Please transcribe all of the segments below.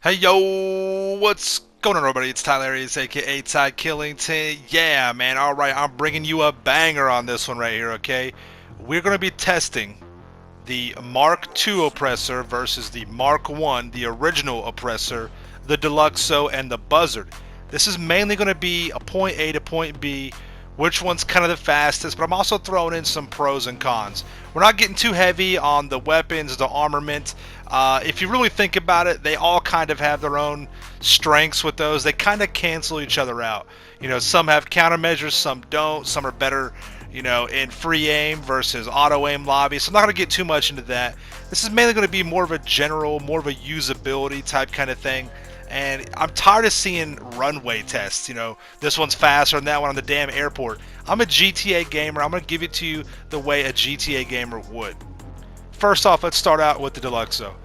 Hey yo, what's going on everybody? It's Tylarious, aka Ty Killington. Yeah, man, alright, I'm bringing you a banger on this one right here, okay? We're going to be testing the Mark II Oppressor versus the Mark I, the original Oppressor, the DELUXO, and the BUZZARD. This is mainly going to be a point A to point B, which one's kind of the fastest, but I'm also throwing in some pros and cons. We're not getting too heavy on the weapons, the armament. If you really think about it, they all kind of have their own strengths with those. They kind of cancel each other out. You know, some have countermeasures, some don't. Some are better, in free aim versus auto aim lobby. So I'm not going to get too much into that. This is mainly going to be more of a general, more of a usability type kind of thing. And I'm tired of seeing runway tests. This one's faster than that one on the damn airport. I'm a GTA gamer. I'm going to give it to you the way a GTA gamer would. First off, let's start out with the DELUXO.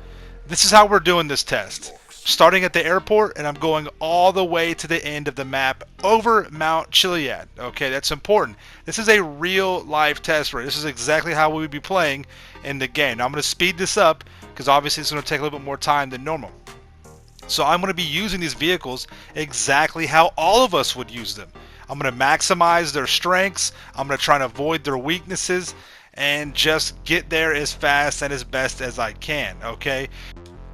This is how we're doing this test. Starting at the airport, and I'm going all the way to the end of the map over Mount Chiliad. Okay, that's important. This is a real life test rate. This is exactly how we would be playing in the game. Now I'm going to speed this up because obviously it's going to take a little bit more time than normal. So I'm going to be using these vehicles exactly how all of us would use them. I'm going to maximize their strengths. I'm going to try and avoid their weaknesses and just get there as fast and as best as I can, okay?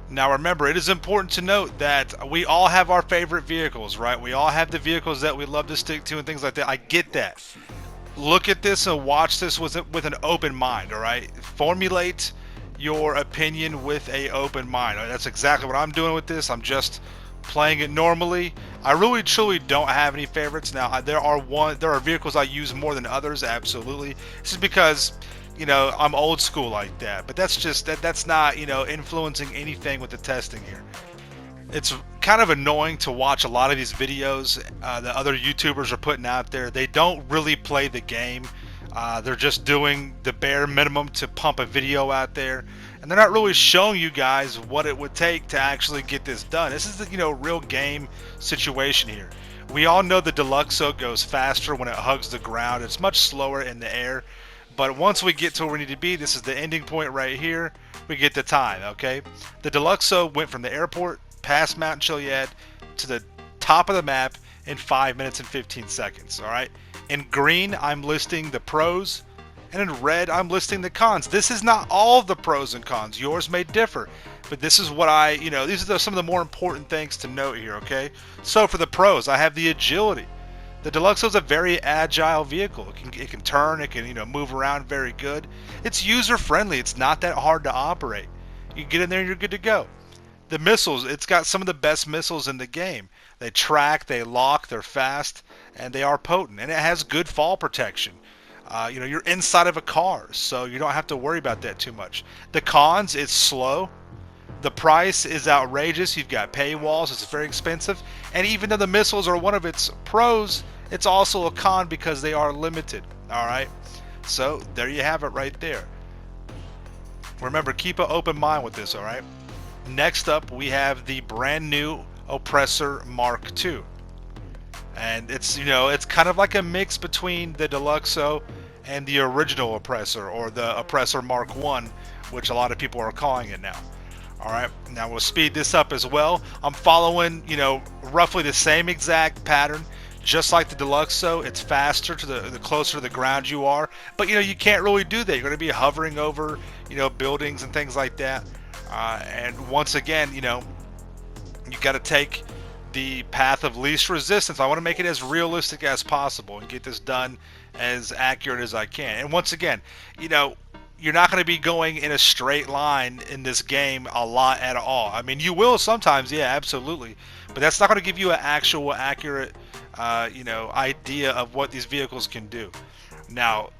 Now remember, it is important to note that we all have our favorite vehicles, right? We all have the vehicles that we love to stick to and things like that. I get that. Look at this and watch this with an open mind, all right? Formulate your opinion with a open mind. That's exactly what I'm doing with this. I'm just playing it normally. I really truly don't have any favorites. Now there are vehicles I use more than others, absolutely. This is because I'm old school like that, but that's not influencing anything with the testing here. It's kind of annoying to watch a lot of these videos that other YouTubers are putting out there. They don't really play the game. They're just doing the bare minimum to pump a video out there, and they're not really showing you guys what it would take to actually get this done. This is the real game situation here. We all know the DELUXO goes faster when it hugs the ground. It's much slower in the air, but once we get to where we need to be, this is the ending point right here. We get the time. Okay, the DELUXO went from the airport past Mount Chiliad to the top of the map in 5 minutes and 15 seconds. All right. In green, I'm listing the pros, and in red, I'm listing the cons. This is not all of the pros and cons. Yours may differ, but this is what these are some of the more important things to note here, okay? So for the pros, I have the agility. The DELUXO is a very agile vehicle. It can turn, it can move around very good. It's user friendly. It's not that hard to operate. You get in there, and you're good to go. The missiles, it's got some of the best missiles in the game. They track, they lock, they're fast, and they are potent. And it has good fall protection. You're inside of a car, so you don't have to worry about that too much. The cons, it's slow. The price is outrageous. You've got paywalls. It's very expensive. And even though the missiles are one of its pros, it's also a con because they are limited. All right. So there you have it right there. Remember, keep an open mind with this. All right. Next up, we have the brand new Oppressor Mark II. And it's kind of like a mix between the DELUXO and the original Oppressor, or the Oppressor Mark I, which a lot of people are calling it now. Alright, now we'll speed this up as well. I'm following, roughly the same exact pattern. Just like the DELUXO, it's faster the closer to the ground you are. But you can't really do that. You're going to be hovering over, buildings and things like that. And once again, you got to take the path of least resistance. I want to make it as realistic as possible and get this done as accurate as I can. And once again, you're not going to be going in a straight line in this game a lot at all. I mean, you will sometimes, yeah, absolutely, but that's not going to give you an actual accurate, idea of what these vehicles can do. Now,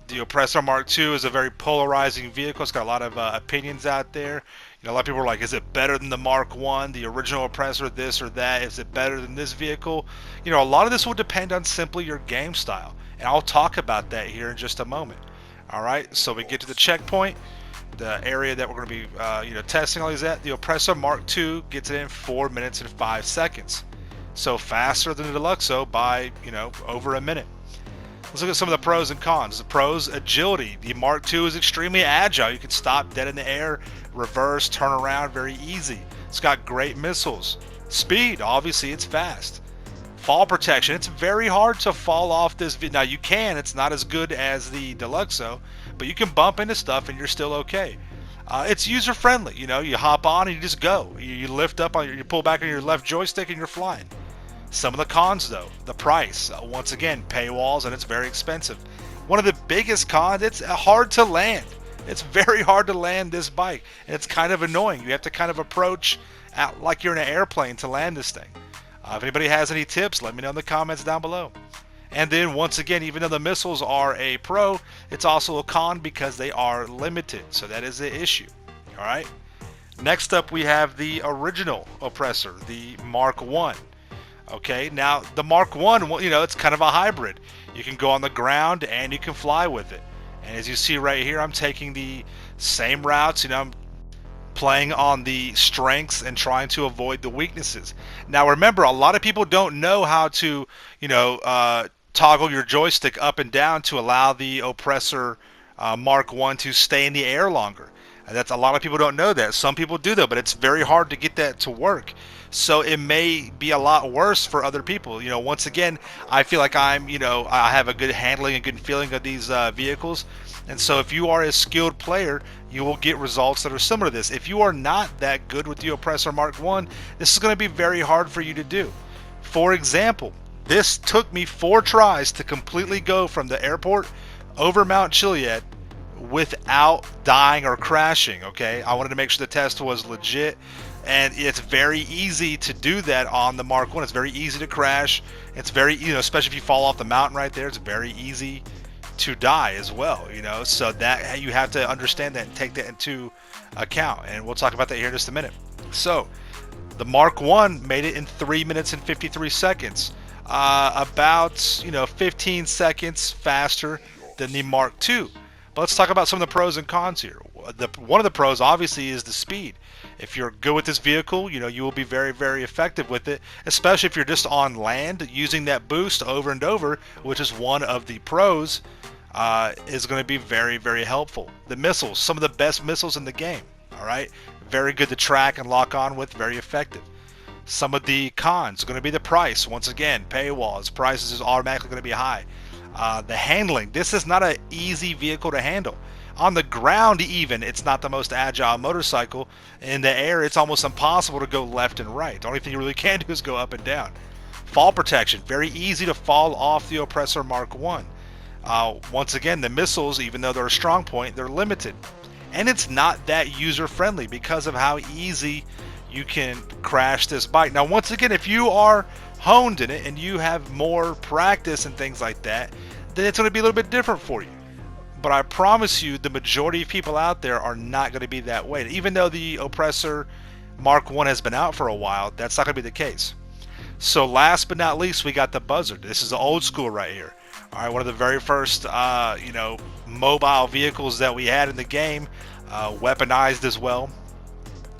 the Oppressor Mark II is a very polarizing vehicle. It's got a lot of opinions out there. A lot of people are like, is it better than the Mark I, the original Oppressor, this or that? Is it better than this vehicle? A lot of this will depend on simply your game style. And I'll talk about that here in just a moment. Alright, so we get to the checkpoint, the area that we're going to be testing all these at. The Oppressor Mark II gets it in 4 minutes and 5 seconds. So faster than the DELUXO by, over a minute. Let's look at some of the pros and cons. The pros, agility. The Mark II is extremely agile. You can stop dead in the air, reverse, turn around very easy. It's got great missiles. Speed, obviously it's fast. Fall protection, it's very hard to fall off this. Now you can, it's not as good as the DELUXO, but you can bump into stuff and you're still okay. It's user friendly, you know, you hop on and you just go. You lift up, you pull back on your left joystick and you're flying. Some of the cons though, the price, once again, paywalls, and it's very expensive. One of the biggest cons, it's hard to land. It's very hard to land this bike, and it's kind of annoying. You have to kind of approach like you're in an airplane to land this thing. If anybody has any tips, let me know in the comments down below. And then once again, even though the missiles are a pro, it's also a con because they are limited. So that is the issue. All right. Next up, we have the original Oppressor, the Mark 1. Okay, now the Mark 1, you know, it's kind of a hybrid. You can go on the ground and you can fly with it. And as you see right here, I'm taking the same routes. You know, I'm playing on the strengths and trying to avoid the weaknesses. Now remember, a lot of people don't know how to, you know, toggle your joystick up and down to allow the Oppressor Mark 1 to stay in the air longer. That's a lot of people don't know that. Some people do though, but it's very hard to get that to work. So it may be a lot worse for other people. You know, once again, I feel like I'm, you know, I have a good handling and good feeling of these vehicles. And so if you are a skilled player, you will get results that are similar to this. If you are not that good with the Oppressor Mark 1, this is going to be very hard for you to do. For example, this took me 4 tries to completely go from the airport over Mount Chiliad without dying or crashing. Okay, I wanted to make sure the test was legit, and it's very easy to do that on the Mark 1. It's very easy to crash. It's very, you know, especially if you fall off the mountain right there, it's very easy to die as well, you know. So that you have to understand that and take that into account, and we'll talk about that here in just a minute. So the Mark 1 made it in 3 minutes and 53 seconds, about, you know, 15 seconds faster than the Mark 2. But let's talk about some of the pros and cons here. One of the pros obviously is the speed. If you're good with this vehicle, you know, you will be very, very effective with it, especially if you're just on land using that boost over and over, which is one of the pros, is going to be very, very helpful. The missiles, some of the best missiles in the game, all right? Very good to track and lock on with, very effective. Some of the cons are going to be the price. Once again, paywalls, prices is automatically going to be high. The handling, this is not an easy vehicle to handle. On the ground even, it's not the most agile motorcycle. In the air, it's almost impossible to go left and right. The only thing you really can do is go up and down. Fall protection, very easy to fall off the Oppressor Mark 1. Once again, the missiles, even though they're a strong point, they're limited. And it's not that user-friendly because of how easy you can crash this bike. Now, once again, if you are honed in it and you have more practice and things like that, then it's going to be a little bit different for you. But I promise you, the majority of people out there are not going to be that way. Even though the Oppressor Mark 1 has been out for a while, that's not going to be the case. So last but not least, we got the BUZZARD. This is the old school right here. All right, one of the very first, you know, mobile vehicles that we had in the game, weaponized as well.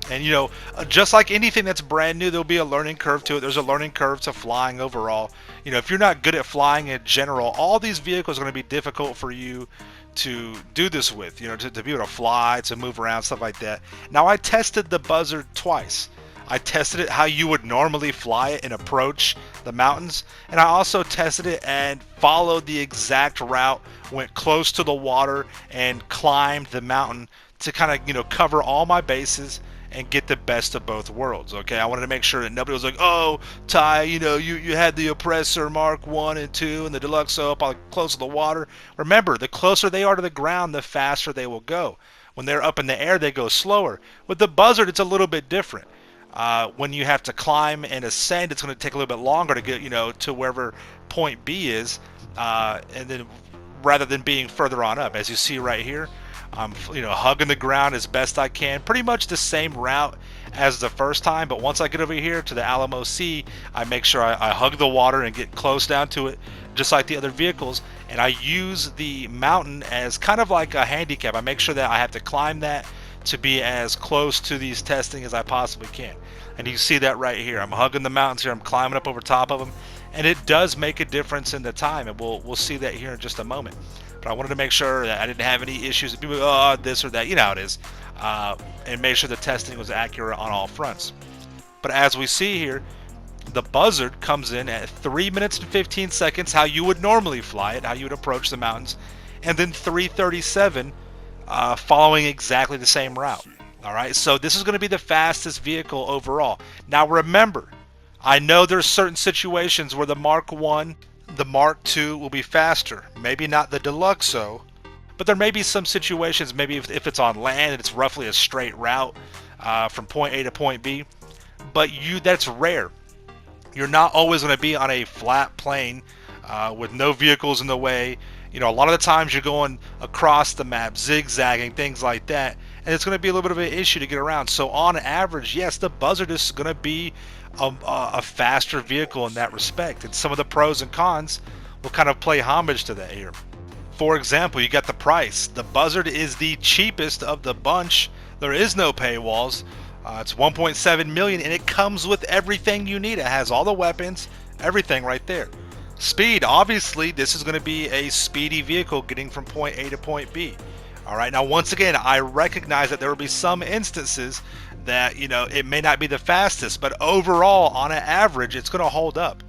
And, you know, just like anything that's brand new, there'll be a learning curve to it. There's a learning curve to flying overall. You know, if you're not good at flying in general, all these vehicles are going to be difficult for you to do this with, you know, to be able to fly, to move around, stuff like that. Now, I tested the BUZZARD twice. I tested it how you would normally fly it and approach the mountains, and I also tested it and followed the exact route, went close to the water and climbed the mountain to kind of, you know, cover all my bases and get the best of both worlds. Okay, I wanted to make sure that nobody was like, oh, Ty, you know, you had the Oppressor Mark 1 and 2 and the DELUXO up on close to the water. Remember, the closer they are to the ground, the faster they will go. When they're up in the air, they go slower. With the BUZZARD, it's a little bit different. When you have to climb and ascend, it's going to take a little bit longer to get, you know, to wherever point B is, and then rather than being further on up. As you see right here, I'm, you know, hugging the ground as best I can. Pretty much the same route as the first time, but once I get over here to the Alamo Sea, I make sure I hug the water and get close down to it, just like the other vehicles. And I use the mountain as kind of like a handicap. I make sure that I have to climb that to be as close to these testing as I possibly can. And you see that right here. I'm hugging the mountains here. I'm climbing up over top of them, and it does make a difference in the time, and we'll see that here in just a moment. But I wanted to make sure that I didn't have any issues. People go, oh, this or that. You know how it is. and make sure the testing was accurate on all fronts. But as we see here, the Buzzard comes in at 3 minutes and 15 seconds, how you would normally fly it, how you would approach the mountains, and then 3:37 following exactly the same route. Alright, so this is going to be the fastest vehicle overall. Now remember, I know there's certain situations where the Mark 1, the Mark 2 will be faster. Maybe not the DELUXO, but there may be some situations, maybe if it's on land and it's roughly a straight route from point A to point B, but that's rare. You're not always going to be on a flat plane with no vehicles in the way. You know, a lot of the times you're going across the map, zigzagging, things like that, and it's going to be a little bit of an issue to get around. So on average, yes, the Buzzard is going to be a faster vehicle in that respect, and some of the pros and cons will kind of play homage to that here. For example, you got the price. The Buzzard is the cheapest of the bunch. There is no paywalls. It's 1.7 million, and it comes with everything you need. It has all the weapons, everything right there. Speed, obviously, this is going to be a speedy vehicle getting from point A to point B. Alright, now once again, I recognize that there will be some instances that, you know, it may not be the fastest, but overall, on an average, it's going to hold up.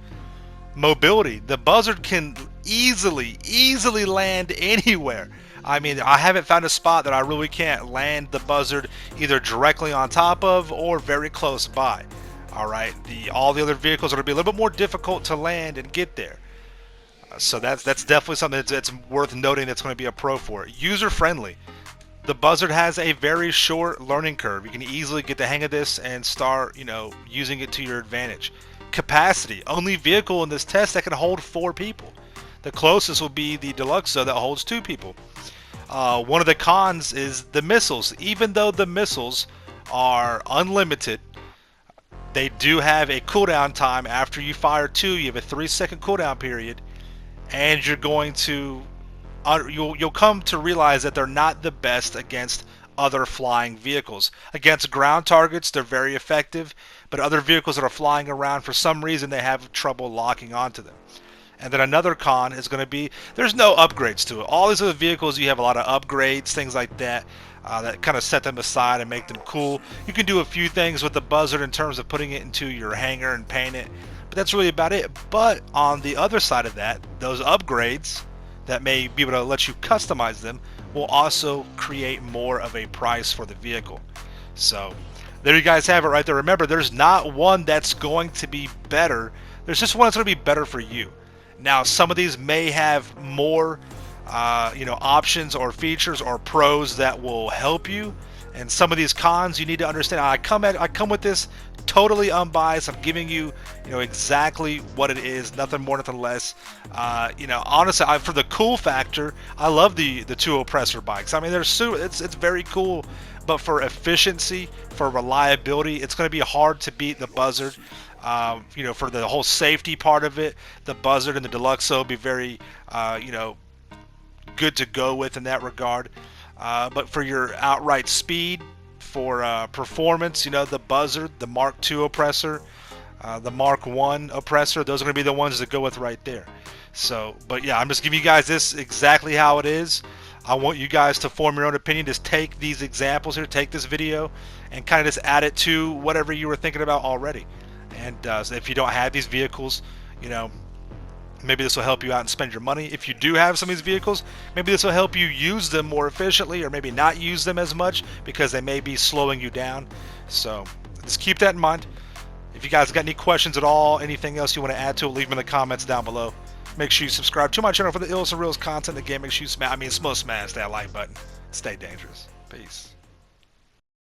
Mobility, the Buzzard can easily land anywhere. I mean, I haven't found a spot that I really can't land the Buzzard either directly on top of or very close by. Alright, all the other vehicles are going to be a little bit more difficult to land and get there. So that's definitely something that's worth noting that's going to be a pro for it. User friendly. The Buzzard has a very short learning curve. You can easily get the hang of this and start, you know, using it to your advantage. Capacity. Only vehicle in this test that can hold 4 people. The closest will be the DELUXO that holds 2 people. One of the cons is the missiles. Even though the missiles are unlimited, they do have a cooldown time. After you fire 2, you have a 3-second cooldown period, and you're going to you'll come to realize that they're not the best against other flying vehicles. Against ground targets, they're very effective, but other vehicles that are flying around, for some reason, they have trouble locking onto them. And then another con is going to be there's no upgrades to it. All these other vehicles, you have a lot of upgrades, things like that, that kind of set them aside and make them cool. You can do a few things with the Buzzard in terms of putting it into your hangar and paint it, but that's really about it. But on the other side of that, those upgrades that may be able to let you customize them will also create more of a price for the vehicle. So there you guys have it right there. Remember, there's not one that's going to be better. There's just one that's going to be better for you. Now, some of these may have more you know, options or features or pros that will help you, and some of these cons you need to understand. I come with this totally unbiased. I'm giving you, you know, exactly what it is, nothing more, nothing less. You know, honestly, for the cool factor, I love the 2 Oppressor bikes. I mean, it's very cool, but for efficiency, for reliability, it's going to be hard to beat the Buzzard. You know, for the whole safety part of it, the Buzzard and the DELUXO will be very, you know, good to go with in that regard. But for your outright speed, for performance, you know, the Buzzard, the Mark II Oppressor, the Mark I Oppressor, those are going to be the ones to go with right there. So, but yeah, I'm just giving you guys this exactly how it is. I want you guys to form your own opinion. Just take these examples here, take this video, and kind of just add it to whatever you were thinking about already. And so if you don't have these vehicles, you know, maybe this will help you out and spend your money. If you do have some of these vehicles, maybe this will help you use them more efficiently, or maybe not use them as much because they may be slowing you down. So just keep that in mind. If you guys got any questions at all, anything else you want to add to it, leave them in the comments down below. Make sure you subscribe to my channel for the illest and realest content. Again, make sure you smash that like button. Stay dangerous. Peace.